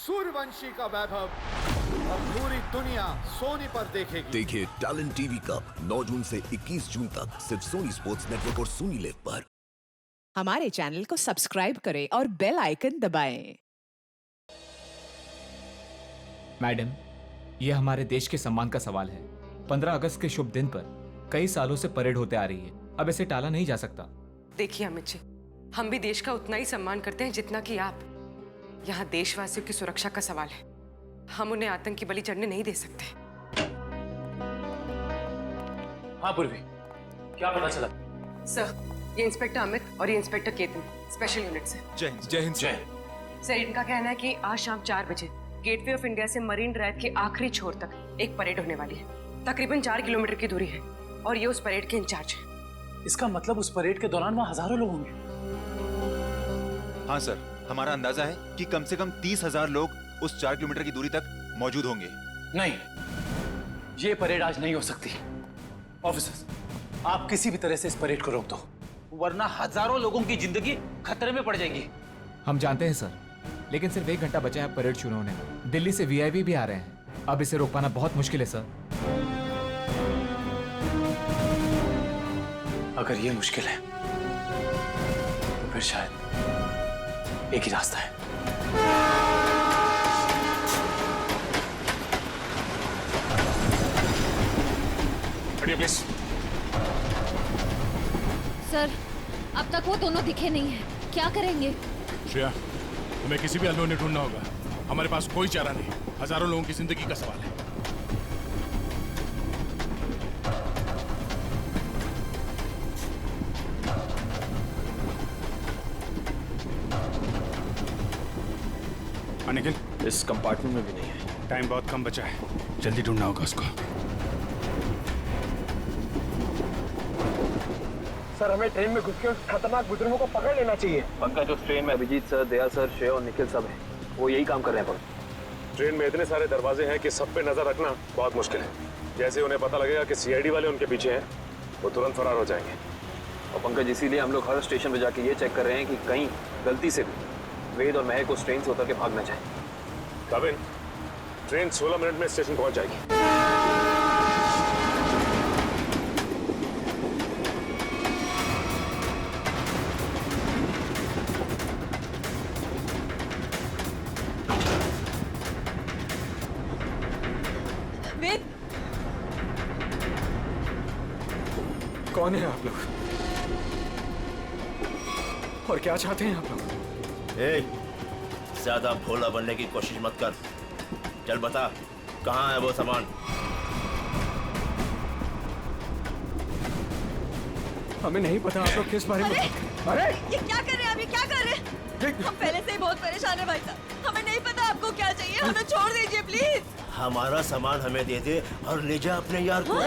सूर्यवंशी का वैभव और पूरी दुनिया सोनी पर देखेगी। देखिए टैलेंट टीवी कप 9 जून से 21 जून तक सिर्फ सोनी स्पोर्ट्स नेटवर्क और सोनी लिव पर। हमारे चैनल को सब्सक्राइब करें और बेल आइकन दबाएं। मैडम, यह हमारे देश के सम्मान का सवाल है। 15 अगस्त के शुभ दिन पर कई सालों से परेड होते आ रही है, अब इसे टाला नहीं जा सकता। देखिए अमित जी, हम भी देश का उतना ही सम्मान करते हैं जितना कि आप। यहाँ देशवासियों की सुरक्षा का सवाल है, हम उन्हें आतंक की बलि चढ़ने नहीं दे सकते। हाँ पूर्वी, क्या पता चला? सर, ये इंस्पेक्टर अमित और ये इंस्पेक्टर केतन स्पेशल यूनिट से। जय हिंद। जय हिंद। जय। सर, इनका कहना है कि आज शाम 4 बजे गेटवे ऑफ इंडिया से मरीन ड्राइव के आखिरी छोर तक एक परेड होने वाली है। तकरीबन 4 किलोमीटर की दूरी है और ये उस परेड के इंचार्ज है। इसका मतलब उस परेड के दौरान वहाँ हजारों लोग होंगे। हाँ सर, हमारा अंदाजा है कि कम से कम 30,000 लोग उस 4 किलोमीटर की दूरी तक मौजूद होंगे। नहीं, ये परेड आज नहीं हो सकती। ऑफिसर्स, आप किसी भी तरह से इस परेड को रोक दो, वरना हजारों लोगों की जिंदगी खतरे में पड़ जाएगी। हम जानते हैं सर, लेकिन सिर्फ 1 घंटा बचा है परेड शुरू होने में। दिल्ली से वीआईपी भी आ रहे हैं, अब इसे रोक पाना बहुत मुश्किल है सर। अगर ये मुश्किल है तो फिर शायद एक ही रास्ता है। प्लीज। सर, अब तक वो दोनों दिखे नहीं हैं। क्या करेंगे? श्रेया, तुम्हें किसी भी अननोन ने ढूंढना होगा। हमारे पास कोई चारा नहीं, हजारों लोगों की जिंदगी का सवाल है। निखिल, इस कंपार्टमेंट में भी नहीं है। टाइम बहुत कम बचा है, जल्दी ढूंढना होगा उसको। सर, हमें ट्रेन में घुस के उस खतरनाक बुजुर्गों को पकड़ लेना चाहिए। पंकज, उस ट्रेन में अभिजीत सर, दया सर, श्रेया और निखिल सब हैं। वो यही काम कर रहे हैं। ट्रेन में इतने सारे दरवाजे हैं कि सब पे नजर रखना बहुत मुश्किल है। जैसे उन्हें पता लगेगा कि सीआईडी वाले उनके पीछे हैं, वो तुरंत फरार हो जाएंगे। और पंकज, इसीलिए हम लोग हर स्टेशन पे जाके ये चेक कर रहे हैं कि कहीं गलती से भी वेद और महक उस ट्रेन से उतर के भाग ना जाए। कविन, ट्रेन 16 मिनट में स्टेशन पहुंच जाएगी। वेद, कौन है आप लोग और क्या चाहते हैं आप लोग? ज्यादा भोला बनने की कोशिश मत कर। चल बता, कहाँ है वो सामान? हमें नहीं पता आप लोग किस बारे में। अरे ये क्या कर रहे हैं? अभी क्या कर रहे हैं? हम पहले से ही बहुत परेशान है भाई साहब। हमें नहीं पता आपको क्या चाहिए, हमें छोड़ दीजिए प्लीज। हमारा सामान हमें दे दे और ले जा अपने यार को।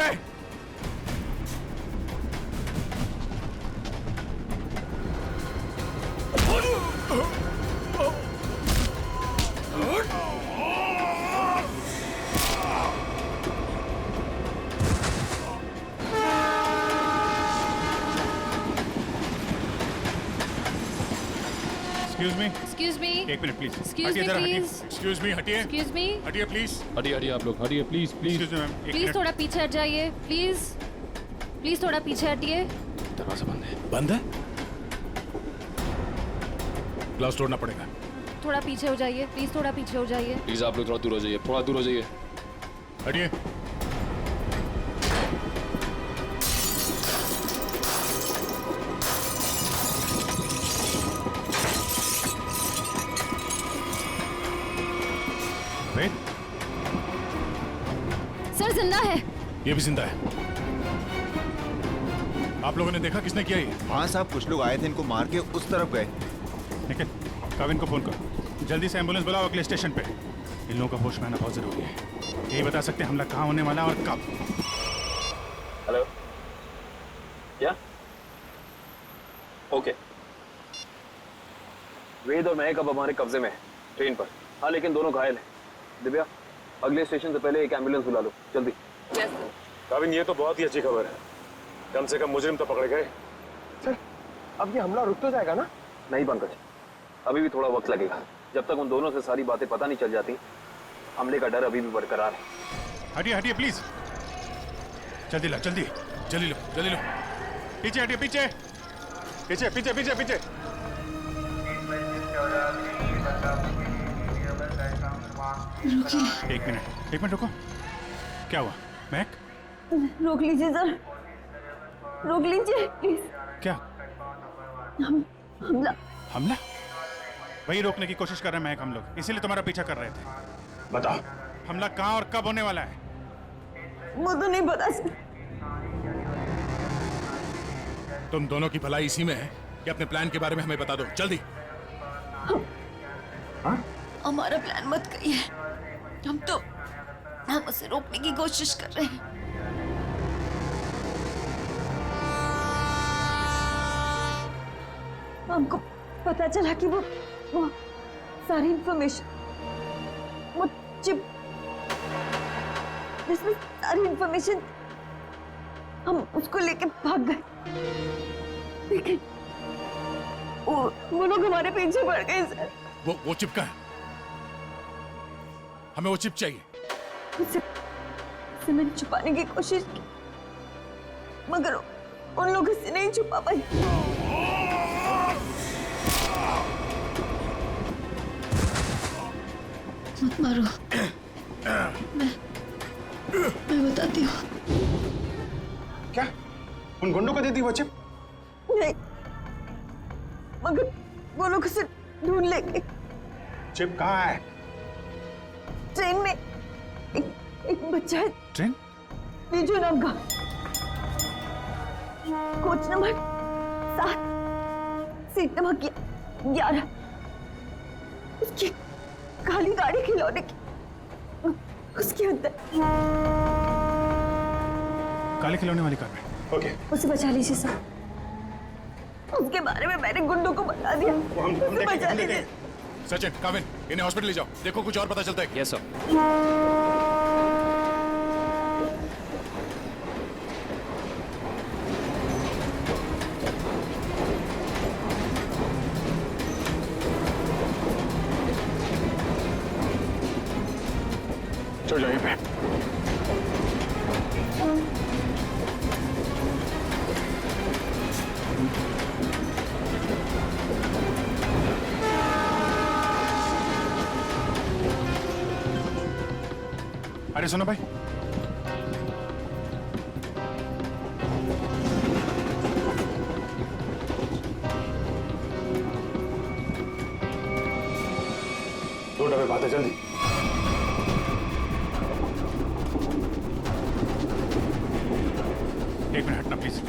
Excuse me, एक minute please. Excuse me, please. Excuse me, हटिए। Excuse me. हटिए प्लीज। हटिए आप लोग, हटिए please please. Excuse me ma'am, एक प्लीज मिनट। थोड़ा पीछे हट जाइए, प्लीज। प्लीज थोड़ा पीछे हटिए। दरवाजा बंद है। बंद है? ग्लास तोड़ना पड़ेगा। थोड़ा पीछे हो जाइए, प्लीज थोड़ा पीछे हो जाइए। प्लीज आप लोग थोड़ा दूर हो जाइए, थोड़ा दूर हो जाइए। हटिए। वेद, सर जिंदा है। ये भी जिंदा है। आप लोगों ने देखा किसने किया ये? हाँ साहब, कुछ लोग आए थे, इनको मार के उस तरफ गए। निखिल, कविन को फोन करो, जल्दी से एम्बुलेंस बुलाओ अगले स्टेशन पे। इन लोगों का होश में आना बहुत जरूरी है। यही बता सकते हैं हमला कहाँ होने वाला है और कब। हेलो, क्या? ओके। वेद और महक अब हमारे कब्जे में है, ट्रेन पर। हाँ, लेकिन दोनों घायल हैं। दिव्या, अगले स्टेशन से पहले एक एम्बुलेंस बुला लो, जल्दी। कविन, ये तो बहुत ही अच्छी खबर है। कम से कम मुजरिम तो पकड़े गए। सर, अब ये हमला रुक तो जाएगा ना? नहीं पंकज, अभी भी थोड़ा वक्त लगेगा। जब तक उन दोनों से सारी बातें पता नहीं चल जाती, हमले का डर अभी भी बरकरार है। हटिए हटिए प्लीज, जल्दी लो जल्दी, जल्दी लो जल्दी लो। पीछे हटिए, पीछे पीछे पीछे पीछे पीछे। एक मिनट रुको। क्या हुआ महक? रोक लीजिए सर, रोक लीजिए प्लीज। क्या? हमला। हमला? वही रोकने की कोशिश कर रहे हैं महक हम लोग, इसीलिए तुम्हारा पीछा कर रहे थे। बताओ हमला कहाँ और कब होने वाला है? वो तो नहीं पता सर। तुम दोनों की भलाई इसी में है कि अपने प्लान के बारे में हमें बता दो जल्दी। हमारा प्लान मत कहिए, हम उसे रोकने की कोशिश कर रहे हैं। हमको पता चला कि वो सारी इंफॉर्मेशन, वो चिप जिसमें सारी इंफॉर्मेशन, हम उसको लेके भाग गए, लेकिन वो लोग हमारे पीछे पड़ गए सर। वो चिप का है, हमें वो चिप चाहिए। उसे मैंने छुपाने की कोशिश की, मगर उन लोगों से नहीं छुपा पाई। मत मारो, मैं बताती हूँ। क्या उन गुंडों को दे दी वो चिप? नहीं, मगर वो लोग उसे ढूंढ लेंगे। चिप कहाँ है? ट्रेन में एक बच्चा है। ट्रेन? बीजू नाम का, कोच नंबर 7, सीट नंबर 11। उसकी काली गाड़ी खिलौने की उसके अंदर। काले खिलौने वाली कार में। ओके, उसे बचा लीजिए सर। उसके बारे में मैंने गुंडों को बता दिया। उसे बचा लीजिए। सचिन, काविन, इन्हें हॉस्पिटल ले जाओ, देखो कुछ और पता चलता है। Yes sir. चलो जाइए पे। अरे सुनो भाई, दो डब्बे बात है, जल्दी। एक मिनट हटना प्लीज,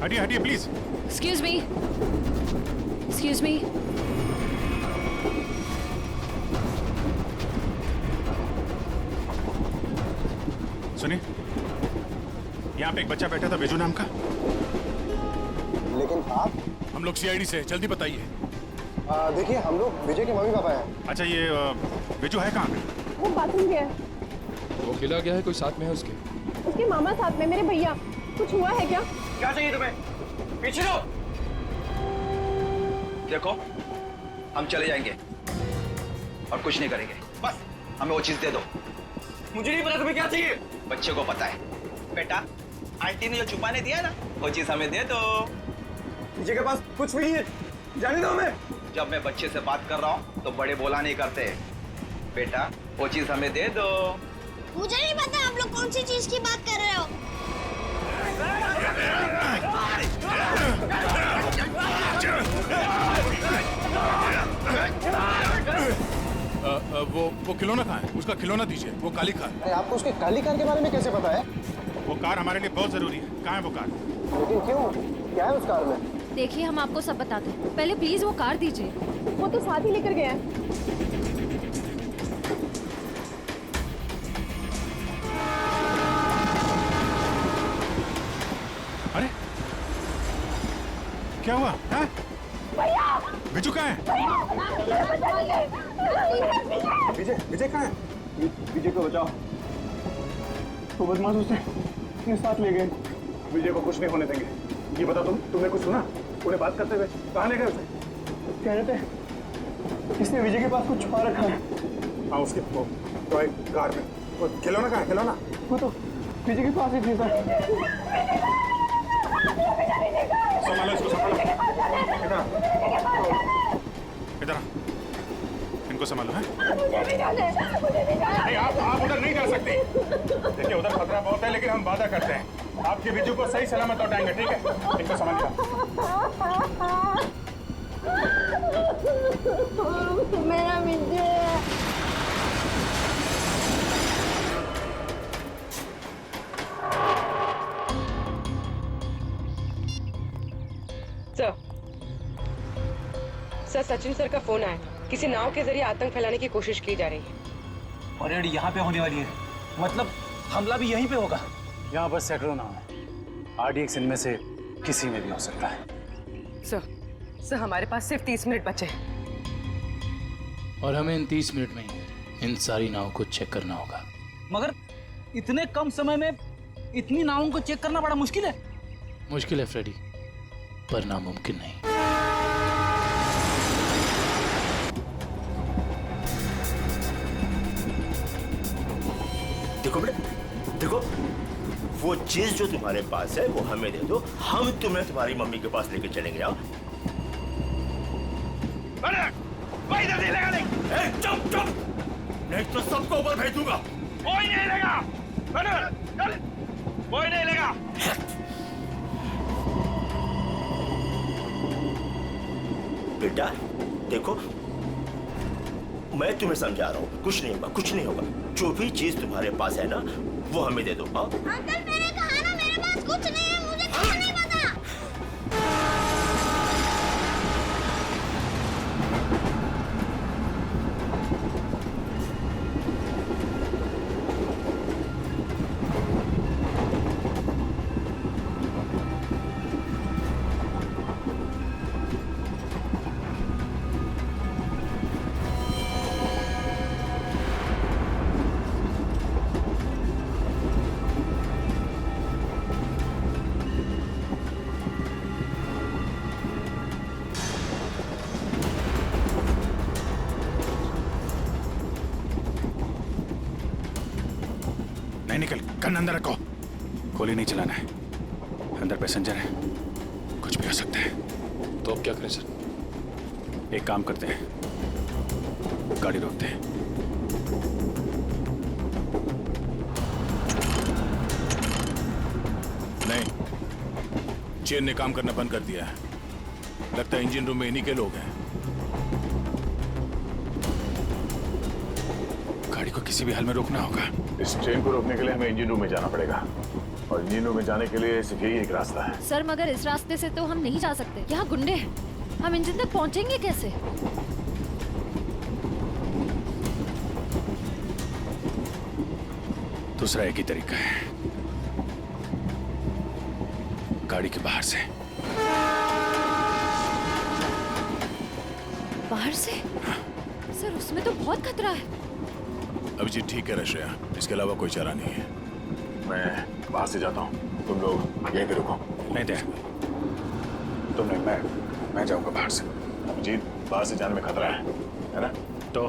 हटिए हटिए please. Excuse me, excuse me. सुनिए, यहाँ पे एक बच्चा बैठा था बिजू नाम का। लेकिन आप? हम लोग सीआईडी से, जल्दी बताइए। देखिए हम लोग विजय के मम्मी पापा हैं। अच्छा ये बिजू है कहाँ पे? वो बाथरूम गया है। वो खिला गया है, कोई साथ में है उसके? उसके मामा साथ में, मेरे भैया। कुछ हुआ है क्या? क्या चाहिए तुम्हें? पीछे लो। देखो हम चले जाएंगे और कुछ नहीं करेंगे, बस हमें वो चीज दे दो। मुझे नहीं पता तुम्हें क्या चाहिए। बच्चे को पता है। बेटा, आंटी ने जो छुपाने दिया ना, वो चीज हमें दे दो। विजय के पास कुछ भी नहीं है, जाने दो हमें। जब मैं बच्चे से बात कर रहा हूँ तो बड़े बोला नहीं करते। बेटा वो चीज हमें दे दो। मुझे नहीं पता आप लोग कौन सी चीज की बात कर रहे हो। वो खिलौना कहाँ है? उसका खिलौना दीजिए, वो काली कार। आपको उसके काली कार के बारे में कैसे पता है? वो कार हमारे लिए बहुत जरूरी है। कहाँ है वो कार? लेकिन क्यों, क्या है उस कार में? देखिए हम आपको सब बताते हैं, पहले प्लीज वो कार दीजिए। वो तो साथ ही लेकर गया है। अरे क्या हुआ है? बिजू कहाँ है? विजय कहाँ है? विजय को बचाओ, तो बदमाश उसे अपने साथ ले गए। विजय को कुछ नहीं होने देंगे। ये बता तुमने कुछ सुना? उन्हें बात करते हुए कहाँ ले गए उसे? कह रहे थे इसने विजय के पास कुछ छुपा रखा है। हाँ, उसके वो टॉय कार में। वो खिलौना कहाँ है? खिलौना वो तो विजय के पास ही थी सर। संभालो इसको, संभालो। इधर इनको संभालो है। नहीं, आप उधर नहीं जा सकती। देखिए उधर खतरा बहुत है, लेकिन हम वादा करते हैं आपके बिजू को सही सलामत लौटाएंगे, ठीक है? इनको संभालिए। मेरा बिजू। सर सचिन सर का फोन आया। किसी नाव के जरिए आतंक फैलाने की कोशिश की जा रही है। परेड यहाँ पे होने वाली है, मतलब हमला भी यहीं पे होगा। यहाँ बस सैकड़ों नाव है, RDX इनमें से किसी में भी हो सकता है। सर हमारे पास सिर्फ 30 मिनट बचे हैं और हमें इन 30 मिनट में इन सारी नावों को चेक करना होगा। मगर इतने कम समय में इतनी नावों को चेक करना बड़ा मुश्किल है। मुश्किल है फ्रेडी, पर नामुमकिन नहीं। देखो बेटे, देखो वो चीज जो तुम्हारे पास है वो हमें दे दो, हम तुम्हें तुम्हारी मम्मी के पास लेके चलेंगे। आओ। कोई इधर नहीं लगा नहीं। चुप चुप, नहीं तो सबको ऊपर भेज दूंगा। कोई नहीं लगा। चल, कोई नहीं लगा। बेटा देखो, मैं तुम्हें समझा रहा हूँ, कुछ नहीं होगा, कुछ नहीं होगा। जो भी चीज तुम्हारे पास है ना वो हमें दे दो। हाँ? अंकल मैंने कहा ना मेरे पास कुछ नहीं है, मुझे कुछ नहीं पता। नहीं निकल, गन अंदर रखो। गोली नहीं चलाना है, अंदर पैसेंजर है, कुछ भी हो सकता है। तो अब क्या करें सर? एक काम करते हैं, गाड़ी रोकते हैं। नहीं, चेन ने काम करना बंद कर दिया है। लगता है इंजन रूम में इन्हीं के लोग हैं। गाड़ी को किसी भी हाल में रोकना होगा। इस ट्रेन को रोकने के लिए हमें इंजन रूम में जाना पड़ेगा, और इंजन रूम में जाने के लिए सिर्फ यही एक रास्ता है। सर मगर इस रास्ते से तो हम नहीं जा सकते, यहाँ गुंडे हैं। हम इंजन तक पहुँचेंगे कैसे? दूसरा एक ही तरीका है, गाड़ी के बाहर से। बाहर से? सर उसमें तो बहुत खतरा है। अभिजीत ठीक है रश्या, इसके अलावा कोई चारा नहीं है। मैं बाहर से जाता हूँ, तुम लोग यहीं पे रुको। नहीं दे, तुम नहीं, मैं जाऊंगा बाहर से। अभिजीत, बाहर से जाने में खतरा है ना? तो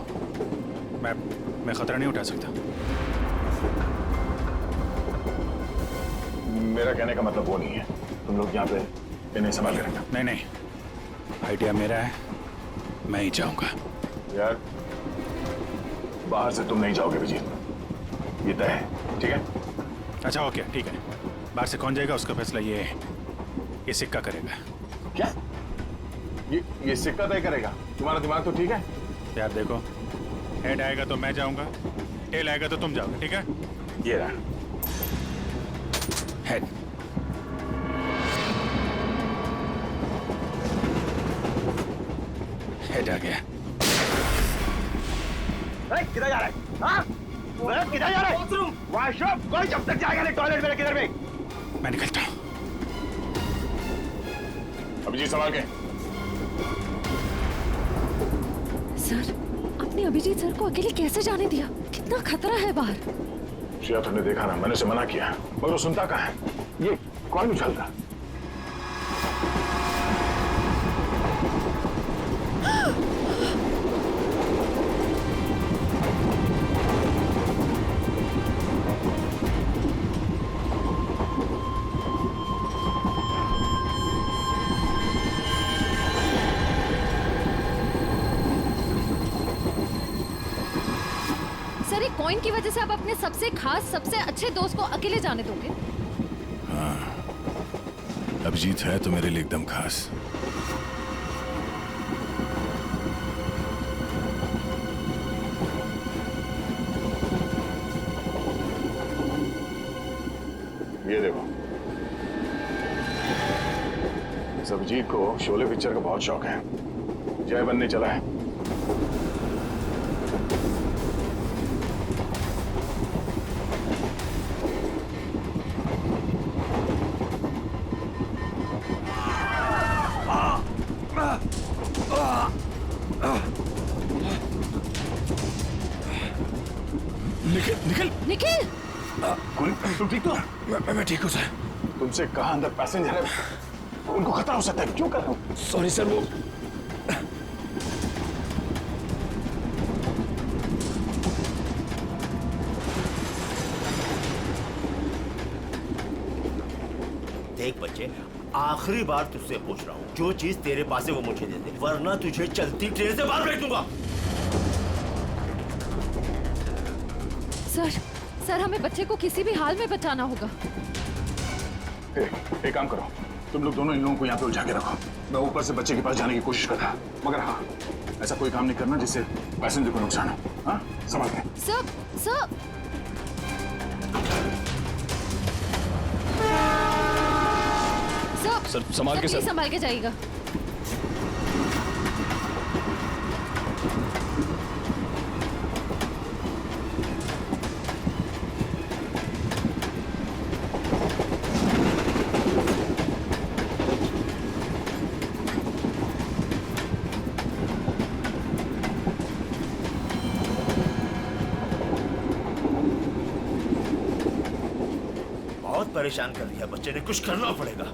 मैं खतरा नहीं उठा सकता। मेरा कहने का मतलब वो नहीं है। तुम लोग यहाँ पे इन्हें संभाल के रखना। नहीं, आइडिया मेरा है, मैं ही जाऊंगा। यार बाहर से तुम नहीं जाओगे विजीत, ये तय है, ठीक है? अच्छा ओके, ठीक है। बाहर से कौन जाएगा उसका फैसला ये सिक्का करेगा। क्या? ये सिक्का तय करेगा? तुम्हारा दिमाग तो ठीक है? यार देखो, हेड आएगा तो मैं जाऊंगा, टेल आएगा तो तुम जाओगे, ठीक है? ये रहा हेड। हेड आ गया। किधर जा रहा है? हाँ? किधर जा रहा है? वॉशरूम? कोई जब तक जाएगा नहीं टॉयलेट में, किधर में? मैं निकलता हूँ। अभिजीत संभाल के। सर आपने अभिजीत सर को अकेले कैसे जाने दिया? कितना खतरा है बाहर। श्रेया, तुमने देखा ना, मैंने उसे मना किया, मगर वो सुनता कहाँ है? ये कौन उछलता? सर एक कॉइन की वजह से आप अपने सबसे खास सबसे अच्छे दोस्त को अकेले जाने दोगे? हाँ, अभिजीत है तो मेरे लिए एकदम खास। ये देखो, इस अभिजीत को शोले पिक्चर का बहुत शौक है, जय बनने चला है। निखिल निखिल निखिल तुम ठीक हो? मैं ठीक हूँ सर। तुमसे कहा अंदर पैसेंजर है, उनको खतरा हो सकता है, क्यों कर रहे हो? सॉरी सर, वो देख बच्चे, आखिरी बार तुझसे पूछ रहा हूँ, जो चीज तेरे पास है वो मुझे दे दे, वरना तुझे चलती ट्रेन से बाहर फेंक दूंगा। सर हमें बच्चे को किसी भी हाल में बचाना होगा। एक काम करो, तुम लोग दोनों इन लोगों को यहाँ पे उलझा के रखो, मैं ऊपर से बच्चे के पास जाने की कोशिश करता, मगर हाँ, ऐसा कोई काम नहीं करना जिससे पैसेंजर को नुकसान हो। हाँ, संभाल के। सर संभाल के, प्लीज संभाल के जाइएगा। बहुत परेशान कर दिया बच्चे ने, कुछ करना पड़ेगा।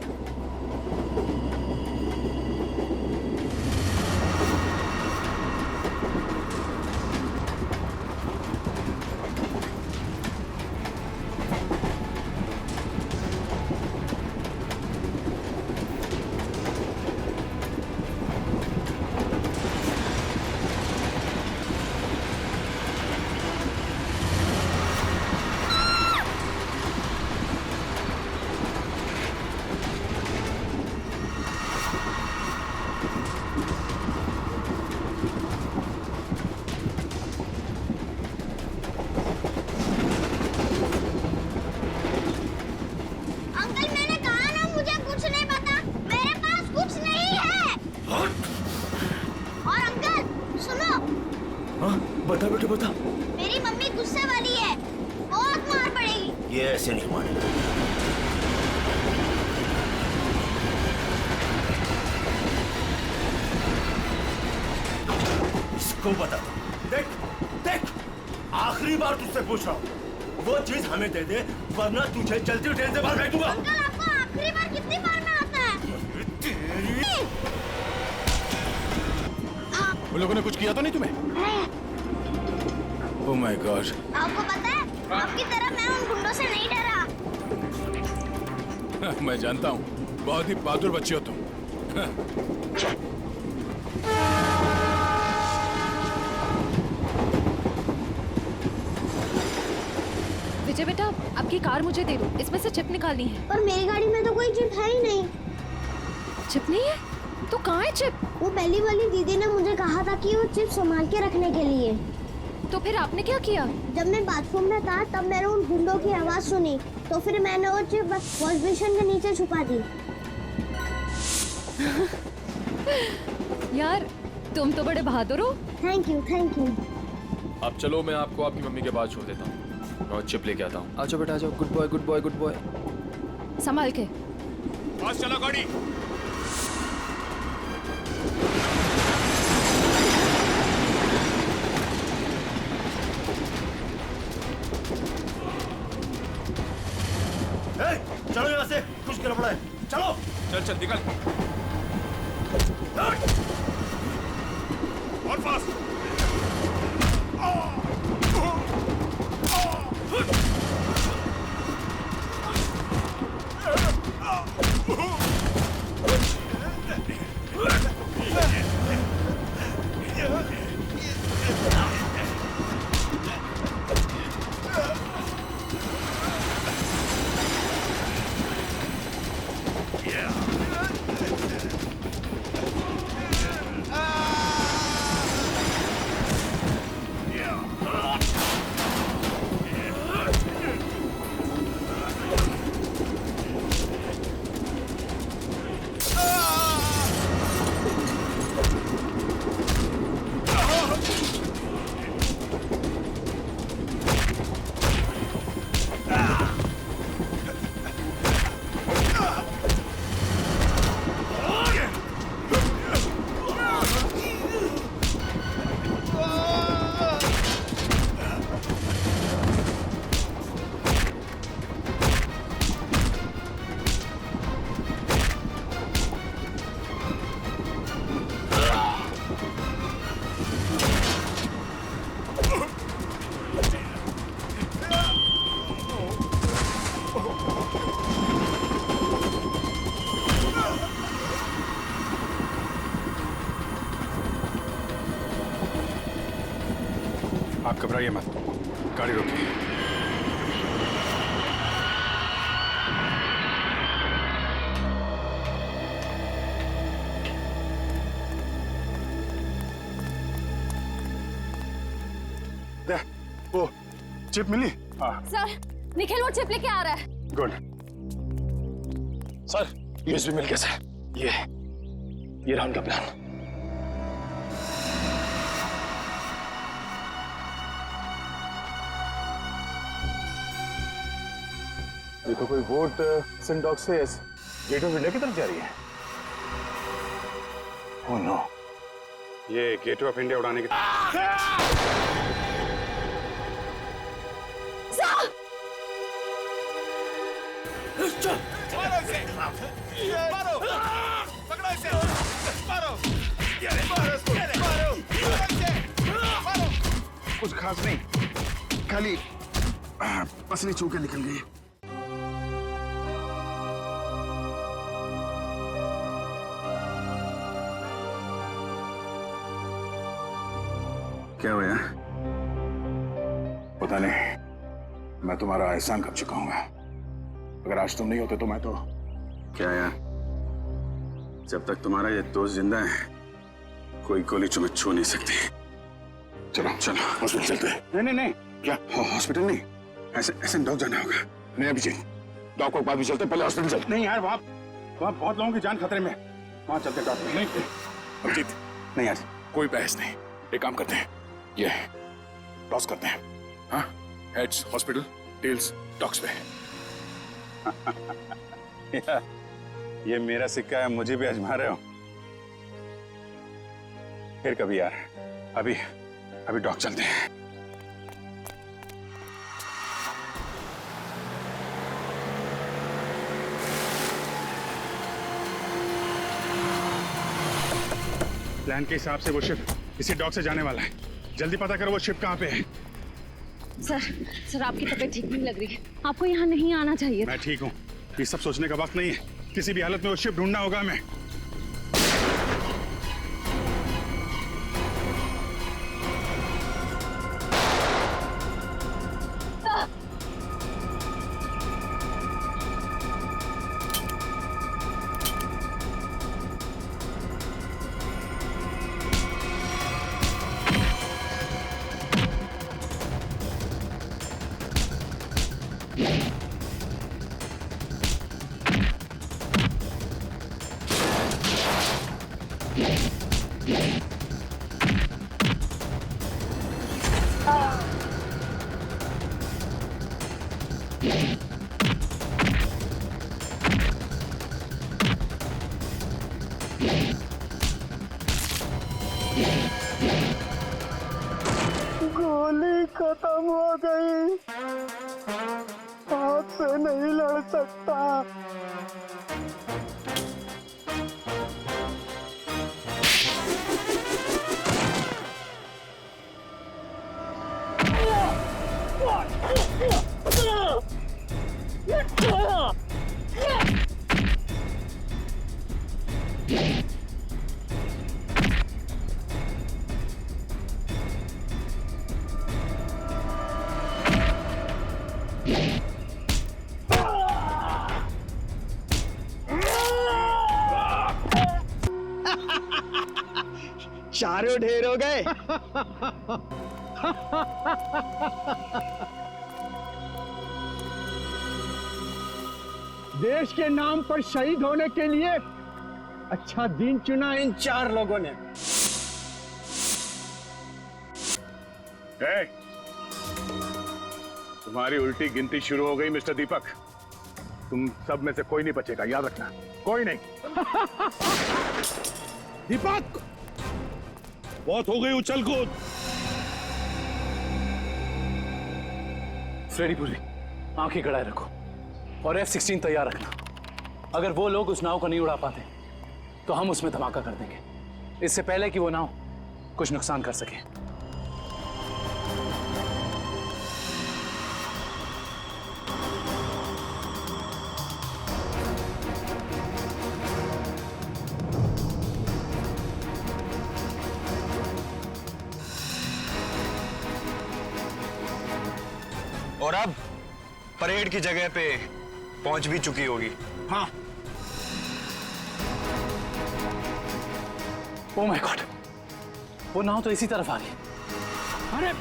बता बेटे बता। मेरी मम्मी गुस्से वाली है, बहुत मार पड़ेगी। ये ऐसे नहीं मानेगा। इसको बता। देख देख, आखिरी बार तुझसे पूछ रहा हूँ, वो चीज हमें दे दे, वरना तुझे चलती ट्रेन से बाहर फेंक दूंगा। अंकल, आपको आखिरी बार कितनी बार में आता है? उन लोगों ने कुछ किया तो नहीं तुम्हें? नहीं। Oh my God. आपको पता है, आपकी तरह मैं उन गुंडों से नहीं डरा। मैं जानता हूँ, बहुत ही बहादुर बच्चे हो तुम। विजय बेटा, आपकी कार मुझे दे दो, इसमें से चिप निकालनी है। पर मेरी गाड़ी में तो कोई चिप है ही नहीं। चिप नहीं है? तो कहाँ है चिप? वो पहली वाली दीदी ने मुझे कहा था कि वो चिप संभाल के रखने के लिए। तो फिर आपने क्या किया? जब मैं बाथरूम में था तब मैंने उन गुंडों की आवाज सुनी, तो फिर मैंने वो चिप वॉश बेसिन के नीचे छुपा दी। यार, तुम तो बड़े बहादुर हो। Thank you, thank you. अब चलो, मैं आपको आपकी मम्मी के पास छोड़ देता हूँ और चिप लेके आता हूँ। आ जाओ बेटा, आ जाओ। Good boy, good boy, good boy. संभाल के। पास चला गाड़ी। चलो यहाँ से, कुछ गड़बड़ है। चलो चल चल निकल। और फास्ट। आप घबराइए मत, गाड़ी रोकिए। वो चिप मिली? हाँ। सर, निखिल वो चिप लेके आ रहा है। गुड। सर, यूएसबी मिल गया सर। ये रहा उनका प्लान। ये तो कोई बोट सिंडॉक से गेट ऑफ इंडिया की तरफ जा रही है। ओह नो, ये गेट ऑफ इंडिया उड़ाने की कुछ खास नहीं, खाली पसली छू के निकल गई। क्या हुआ? पता नहीं, मैं तुम्हारा एहसान कर चुका हूँ। अगर आज तुम नहीं होते तो मैं तो क्या यार, जब तक तुम्हारा ये दोस्त जिंदा है कोई गोली तुम्हें छू नहीं सकती। चलो चलो हॉस्पिटल चलते हैं। नहीं नहीं नहीं, क्या हॉस्पिटल नहीं, ऐसे डॉक जाना होगा। नहीं अभिजीत, डॉक को बाद में चलते, पहले हॉस्पिटल चलते। नहीं यार, वहाँ बहुत लोगों की जान खतरे में, वहाँ चलते डॉक्टर। नहीं अभिजीत, नहीं यार कोई बहस नहीं, एक काम करते हैं, ये टॉस करते हैं। हाँ, हेड्स हॉस्पिटल, टेल्स डॉक्स पे। ये मेरा सिक्का है, मुझे भी आजमा रहे हो? फिर कभी यार, अभी डॉक चलते हैं। प्लान के हिसाब से वो शिप इसी डॉक से जाने वाला है। जल्दी पता करो वो शिप कहाँ पे है। सर आपकी तबीयत ठीक नहीं लग रही है, आपको यहाँ नहीं आना चाहिए। मैं ठीक हूँ, ये सब सोचने का वक्त नहीं है। किसी भी हालत में वो शिप ढूंढना होगा हमें। गोली खत्म हो गई, हाथ से नहीं लड़ सकता। चारों ढेर हो गए। देश के नाम पर शहीद होने के लिए अच्छा दिन चुना इन 4 लोगों ने। तुम्हारी उल्टी गिनती शुरू हो गई मिस्टर दीपक। तुम सब में से कोई नहीं बचेगा, याद रखना, कोई नहीं। दीपक, बहुत हो गई उछल कूद। फ्रेडी पुरी, आंखें गड़ाए रखो और F-16 तैयार रखना। अगर वो लोग उस नाव को नहीं उड़ा पाते तो हम उसमें धमाका कर देंगे, इससे पहले कि वो नाव कुछ नुकसान कर सके। और अब परेड की जगह पे पहुंच भी चुकी होगी। हाँ। ओह माय गॉड, वो नाव तो इसी तरफ आ रही है। अरे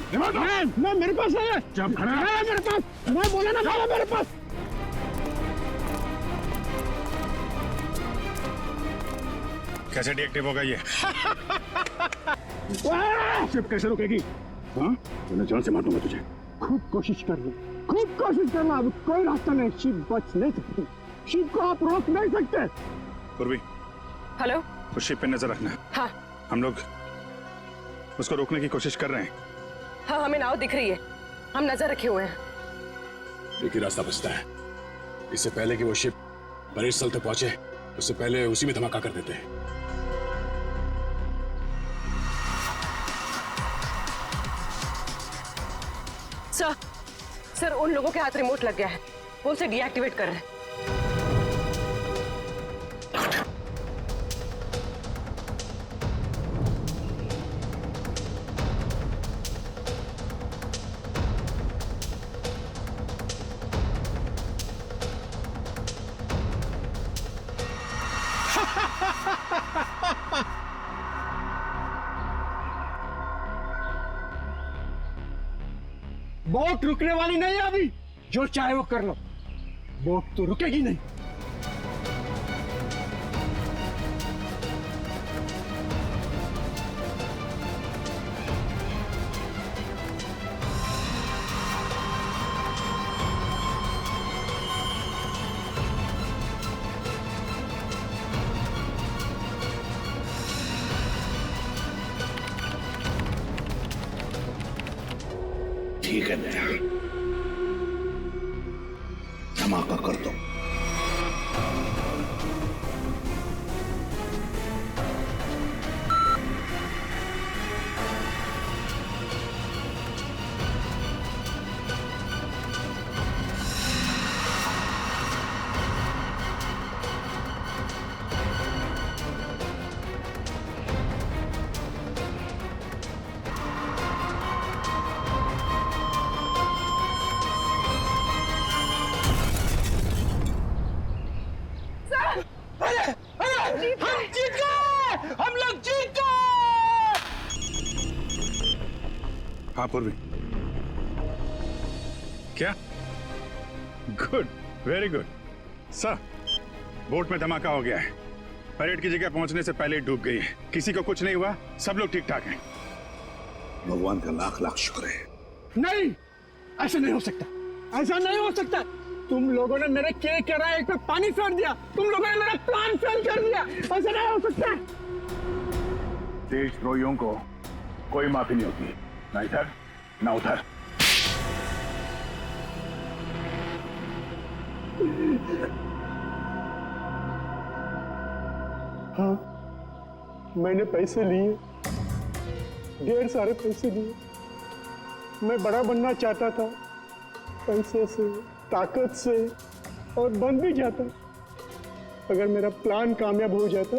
मैं मेरे पास है। जब खड़ा है मेरे पास, मैं बोला ना भाई मेरे पास। कैसे डीएक्टिव होगा ये? शिप कैसे रुकेगी? हाँ, मैंने जान से मार दूंगा तुझे। खूब कोशिश कर लो, खूब कोशिश करना। अब कोई रास्ता नहीं, शिप बच नहीं सकती। शिप को आप रोक नहीं सकते। पूर्वी, हेलो, तो शिप पे नजर रखना। हाँ। हम लोग उसको रोकने की कोशिश कर रहे हैं। हाँ, हमें नाव दिख रही है, हम नजर रखे हुए हैं। एक ही रास्ता बचता है, इससे पहले कि वो शिप परेड स्थल तक पहुंचे, उससे पहले उसी में धमाका कर देते हैं। सर, उन लोगों के हाथ रिमोट लग गया है, वो उसे डीएक्टिवेट कर रहे हैं। बोट रुकने वाली नहीं है अभी, जो चाहे वो कर लो, बोट तो रुकेगी नहीं। ठीक है बेटा, धमाका कर दो। हम लोग जीत गए। हाँ पूर्वी, क्या? Good, very good sir. Boat में धमाका हो गया है, परेड की जगह पहुंचने से पहले ही डूब गई है। किसी को कुछ नहीं हुआ, सब लोग ठीक ठाक हैं। भगवान का लाख लाख शुक्र है। नहीं, ऐसा नहीं हो सकता, ऐसा नहीं हो सकता। तुम लोगों ने मेरे KK पे पानी फेर दिया, तुम लोगों ने मेरा प्लान फेल कर दिया। ऐसा नहीं हो सकता। देशद्रोहियों को कोई माफी नहीं होती, ना इधर ना उधर। हाँ, मैंने पैसे लिए, ढेर सारे पैसे लिए। मैं बड़ा बनना चाहता था, पैसे से, ताकत से, और बन भी जाता अगर मेरा प्लान कामयाब हो जाता।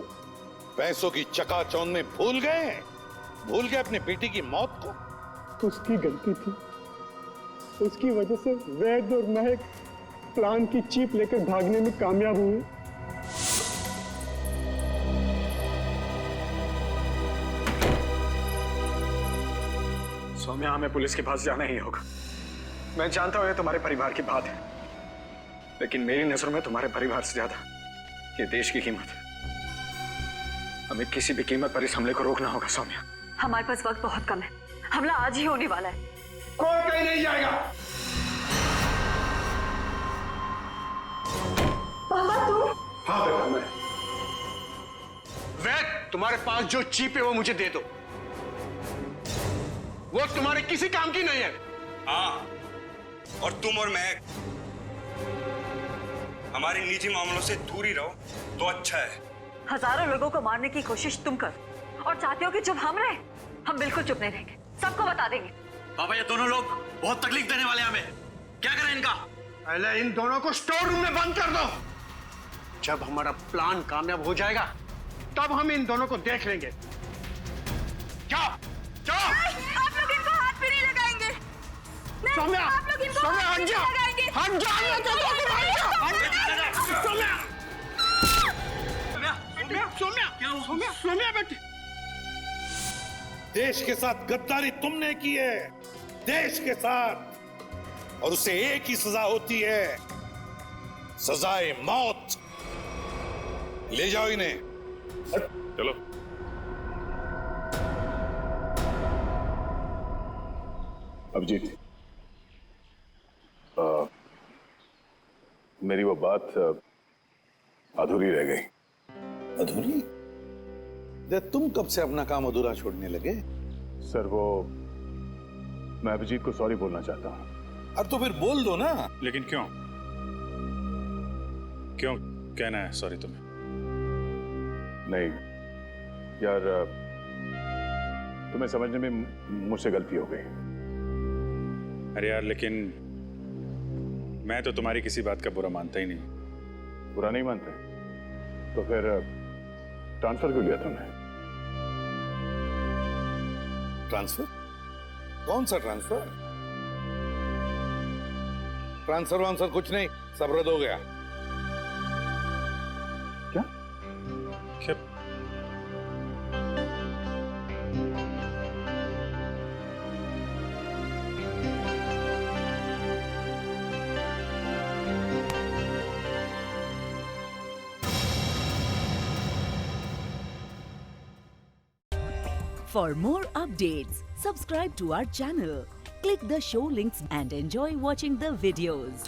पैसों की चकाचौंध में भूल गए अपनी बेटी की मौत को। उसकी गलती थी, उसकी वजह से वैद और महक प्लान की चीप लेकर भागने में कामयाब हुए। सौम्या, हमें पुलिस के पास जाना ही होगा। मैं जानता हूं ये तुम्हारे परिवार की बात है, लेकिन मेरी नजरों में तुम्हारे परिवार से ज्यादा ये देश की कीमत है। हमें किसी भी कीमत पर इस हमले को रोकना होगा सौम्या। हमारे पास वक्त बहुत कम है, हमला आज ही होने वाला है। कोई कहीं नहीं जाएगा। पापा तुम? हाँ बेटा, मैं। वैद, तुम्हारे पास जो चिप है वो मुझे दे दो। वो तुम्हारे किसी काम की नहीं है। हाँ, और तुम और मैं हमारे निजी मामलों से दूर ही रहो तो अच्छा है। हजारों लोगों को मारने की कोशिश तुम कर और चाहते हो कि जब हम रहे, हम बिल्कुल चुप नहीं रहेंगे, सबको बता देंगे। पापा, ये दोनों लोग बहुत तकलीफ देने वाले हैं हमें। क्या करें इनका? पहले इन दोनों को स्टोर रूम में बंद कर दो। जब हमारा प्लान कामयाब हो जाएगा तब हम इन दोनों को देख लेंगे। जाओ जाओ। आप लोग इनको हाथ भी नहीं लगाएंगे। सौम्या, आप लोग इनको सौम्या, हाथ हट भी जा। नहीं लगाएंगे। हट जा, मैं तो कहती हूँ, हट जा। सौम्या, सौम्या, क्या हुआ? सौम्या, सौम्या बेटी। देश के साथ गद्दारी तुमने की है, देश के साथ, और उसे एक ही सजा होती है, सजाए मौत। ले जाओ इन्हें। चलो। अभिजीत, मेरी वो बात अधूरी रह गई। अधूरी? तुम कब से अपना काम अधूरा छोड़ने लगे? सर, वो मैं अभिजीत को सॉरी बोलना चाहता हूँ। अब तो फिर बोल दो ना। लेकिन क्यों? क्यों कहना है सॉरी तुम्हें? नहीं यार, तुम्हें समझने में मुझसे गलती हो गई। अरे यार, लेकिन मैं तो तुम्हारी किसी बात का बुरा मानता ही नहीं। बुरा नहीं मानते तो फिर ट्रांसफर क्यों लिया तुमने? ट्रांसफर? कौन सा ट्रांसफर? ट्रांसफर वांसफर कुछ नहीं, सब रद्द हो गया। क्या? क्या? For more updates, subscribe to our channel, click the show links and enjoy watching the videos.